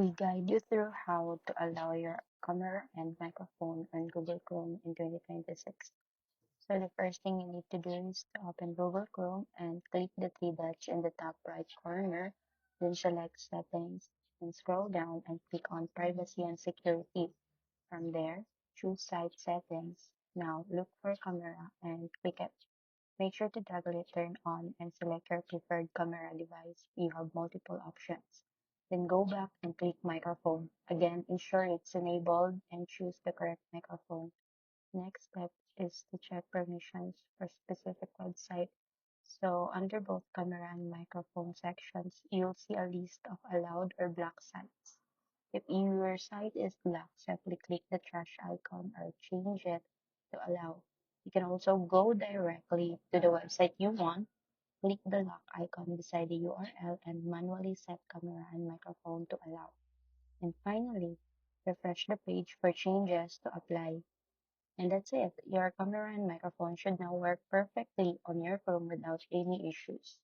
We guide you through how to allow your camera and microphone on Google Chrome in 2026. So the first thing you need to do is to open Google Chrome and click the three dots in the top right corner, then select Settings and scroll down and click on Privacy and Security. From there, choose Site Settings. Now look for Camera and click it. Make sure to toggle it turn on and select your preferred camera device. You have multiple options. Then go back and click microphone. Again, ensure it's enabled and choose the correct microphone. Next step is to check permissions for specific website. So under both camera and microphone sections, you'll see a list of allowed or blocked sites. If your site is blocked, simply click the trash icon or change it to allow. You can also go directly to the website you want, click the lock icon beside the URL, and manually set camera and microphone to allow. And finally, refresh the page for changes to apply. And that's it. Your camera and microphone should now work perfectly on your Chrome without any issues.